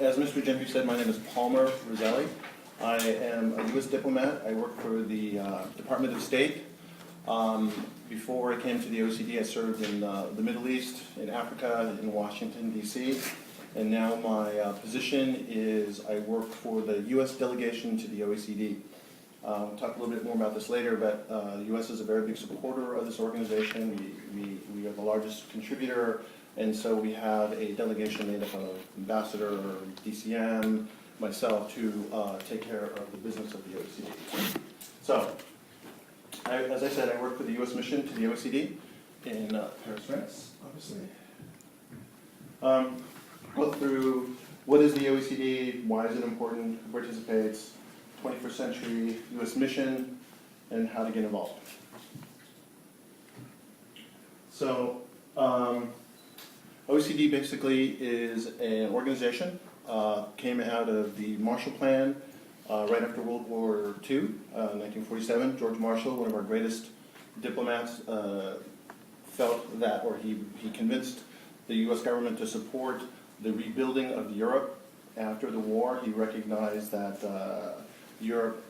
As Mr. Gentry said, my name is Palmer Roseli. I am a U.S. diplomat. I work for the Department of State. Before I came to the OECD, I served in the Middle East, in Africa, in Washington, D.C. And now my position is I work for the U.S. delegation to the OECD. We'll talk a little bit more about this later, but the U.S. is a very big supporter of this organization. We are the largest contributor, and so we have a delegation made up of ambassador, DCM, myself, to take care of the business of the OECD. So, as I said, I work for the U.S. mission to the OECD in Paris, France, obviously. Go through what is the OECD, why is it important, who participates, 21st century U.S. mission, and how to get involved. So, OECD basically is an organization, came out of the Marshall Plan right after World War II, 1947. George Marshall, one of our greatest diplomats, felt that, or he convinced the U.S. government to support the rebuilding of Europe after the war. He recognized that Europe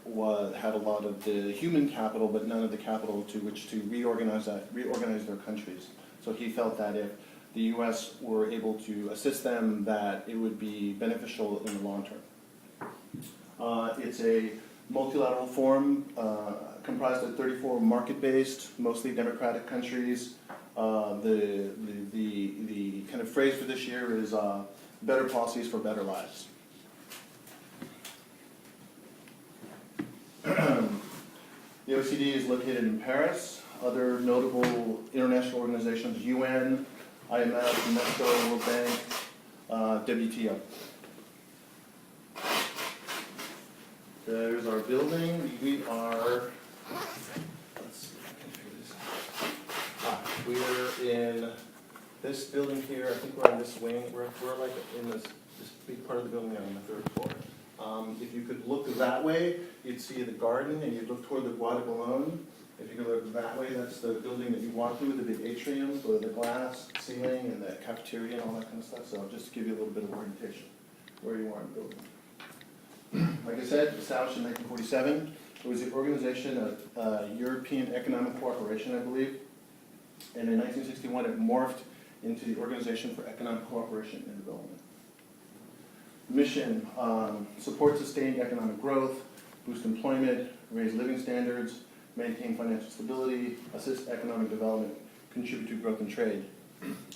had a lot of the human capital, but none of the capital to which to reorganize their countries. So he felt that if the U.S. were able to assist them, that it would be beneficial in the long term. It's a multilateral forum comprised of 34 market-based, mostly democratic countries. The kind of phrase for this year is better policies for better lives. The OECD is located in Paris. Other notable international organizations: UN, IMF, UNESCO, World Bank, WTO. There's our building. We are, let's see if I can figure this out. We're in this building here. I think we're on this wing. We're like in this big part of the building on the third floor. If you could look that way, you'd see the garden, and you'd look toward the Bois de Boulogne. If you could look that way, that's the building that you walk through, the big atrium with the glass ceiling and the cafeteria and all that kind of stuff. So just to give you a little bit of orientation where you are in the building. Like I said, established in 1947, it was the Organization of European Economic Cooperation, I believe. And in 1961, it morphed into the Organization for Economic Cooperation and Development. Mission: support sustained economic growth, boost employment, raise living standards, maintain financial stability, assist economic development, contribute to growth and trade.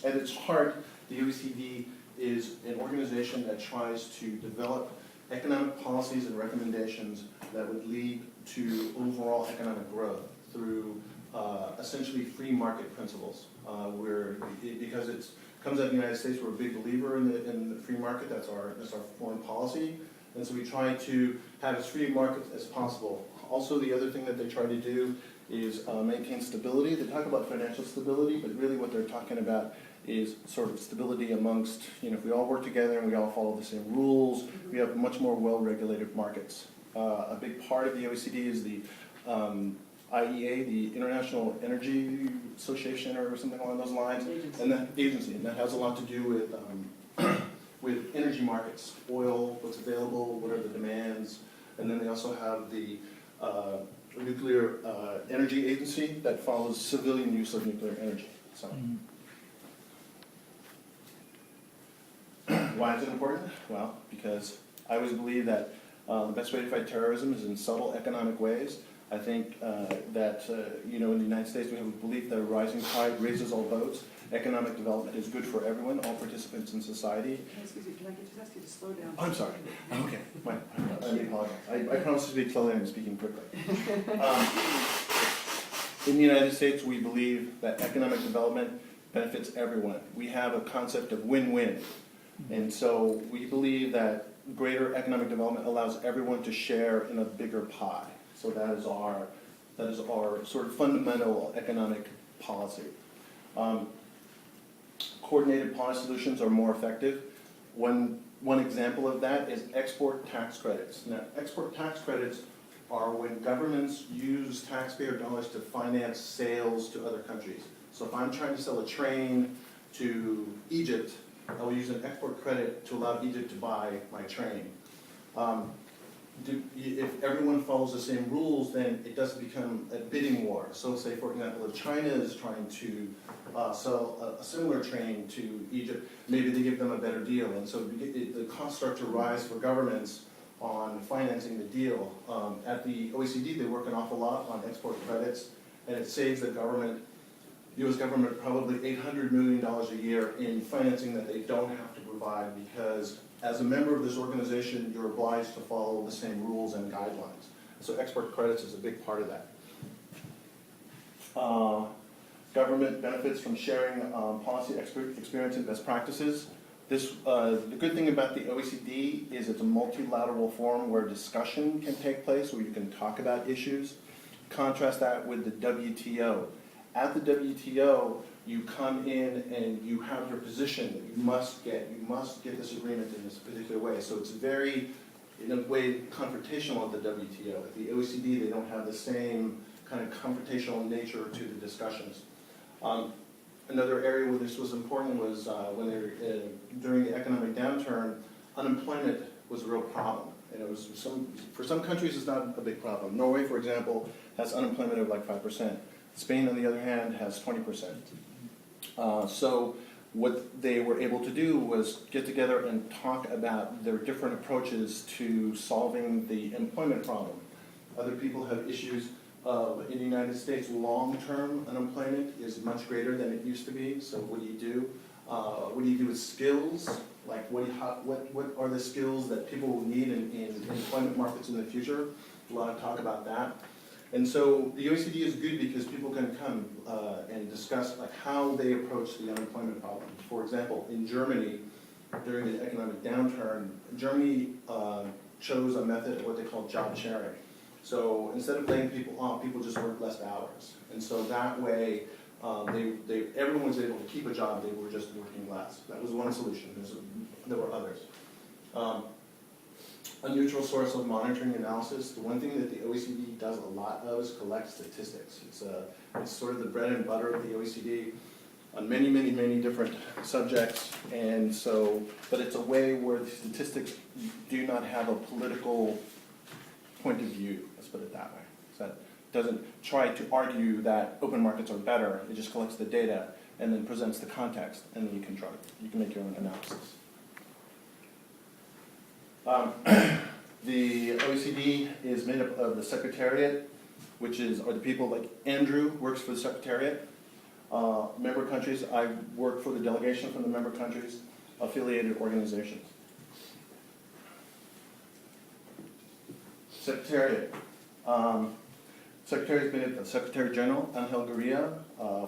At its heart, the OECD is an organization that tries to develop economic policies and recommendations that would lead to overall economic growth through essentially free market principles. Because it comes out of the United States, we're a big believer in the free market. That's our foreign policy, and so we try to have as free a market as possible. Also, the other thing that they try to do is maintain stability. They talk about financial stability, but really what they're talking about is sort of stability amongst, if we all work together and we all follow the same rules, we have much more well-regulated markets. A big part of the OECD is the IEA, the International Energy Association, or something along those lines, and that has a lot to do with with energy markets, oil, what's available, what are the demands, and then they also have the Nuclear Energy Agency that follows civilian use of nuclear energy. So, why is it important? Well, because I always believe that the best way to fight terrorism is in subtle economic ways. I think that in the United States we have a belief that a rising tide raises all boats. Economic development is good for everyone, all participants in society. Excuse me, can I just ask you to slow down? Oh, I'm sorry. Okay, fine. I apologize. I promise to speak slowly and speaking quickly. In the United States, we believe that economic development benefits everyone. We have a concept of win-win. And so we believe that greater economic development allows everyone to share in a bigger pie. So that is our sort of fundamental economic policy. Coordinated policy solutions are more effective. One example of that is export tax credits. Now, export tax credits are when governments use taxpayer dollars to finance sales to other countries. So if I'm trying to sell a train to Egypt, I will use an export credit to allow Egypt to buy my train. If everyone follows the same rules, then it doesn't become a bidding war. So say, for example, if China is trying to sell a similar train to Egypt, maybe they give them a better deal. And so the costs start to rise for governments on financing the deal. At the OECD, they work an awful lot on export credits, and it saves the government, U.S. government, probably $800 million a year in financing that they don't have to provide, because as a member of this organization, you're obliged to follow the same rules and guidelines. So export credits is a big part of that. Government benefits from sharing policy experience and best practices. The good thing about the OECD is it's a multilateral forum where discussion can take place, where you can talk about issues. Contrast that with the WTO. At the WTO, you come in and you have your position that you must get this agreement in this particular way. So it's very, in a way, confrontational at the WTO. At the OECD, they don't have the same kind of confrontational nature to the discussions. Another area where this was important was when they were, during the economic downturn, unemployment was a real problem. And it was for some countries it's not a big problem. Norway, for example, has unemployment of like 5%. Spain, on the other hand, has 20%. So what they were able to do was get together and talk about their different approaches to solving the employment problem. Other people have issues. In the United States, long-term unemployment is much greater than it used to be. So what do you do? What do you do with skills? Like what are the skills that people will need in employment markets in the future? A lot of talk about that. And so the OECD is good because people can come and discuss like how they approach the unemployment problem. For example, in Germany, during the economic downturn, Germany chose a method of what they call job sharing. So instead of laying people off, people just work less hours. And so that way, everyone was able to keep a job, they were just working less. That was one solution. There were others. A neutral source of monitoring analysis. The one thing that the OECD does a lot of is collect statistics. It's sort of the bread and butter of the OECD on many, many, many different subjects. And so, but it's a way where the statistics do not have a political point of view, let's put it that way. So it doesn't try to argue that open markets are better. It just collects the data and then presents the context, and then you can make your own analysis. The OECD is made up of the Secretariat, which are the people like Andrew works for the Secretariat. Member countries, I work for the delegation from the member countries, affiliated organizations. Secretariat. Secretary is made up of Secretary General Angel Gurria,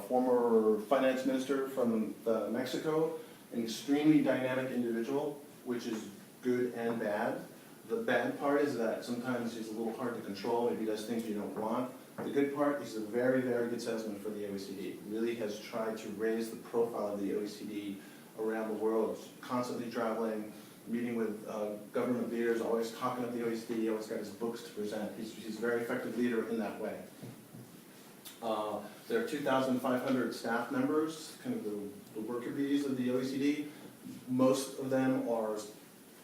former finance minister from Mexico, an extremely dynamic individual, which is good and bad. The bad part is that sometimes he's a little hard to control, maybe he does things you don't want. The good part, he's a very, very good salesman for the OECD. Really has tried to raise the profile of the OECD around the world, constantly traveling, meeting with government leaders, always talking at the OECD, always got his books to present. He's a very effective leader in that way. There are 2,500 staff members, kind of the worker bees of the OECD. Most of them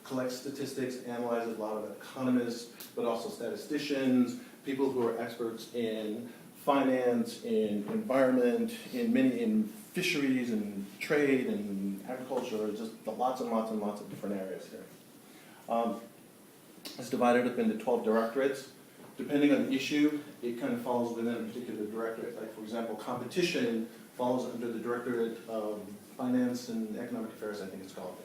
collect statistics, analyze a lot of economists, but also statisticians, people who are experts in finance, in environment, in fisheries and trade and agriculture, just lots and lots and lots of different areas here. It's divided up into 12 directorates. Depending on the issue, it kind of falls within a particular directorate. Like, for example, competition falls under the Directorate of Finance and Economic Affairs, I think it's called.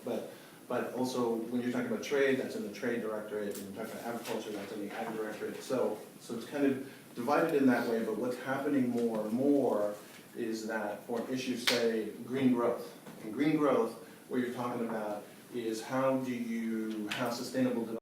But also, when you're talking about trade, that's in the Trade Directorate. When you're talking about agriculture, that's in the Ag Directorate. So it's kind of divided in that way, but what's happening more and more is that for an issue, say, green growth. And green growth, what you're talking about is how do you have sustainable development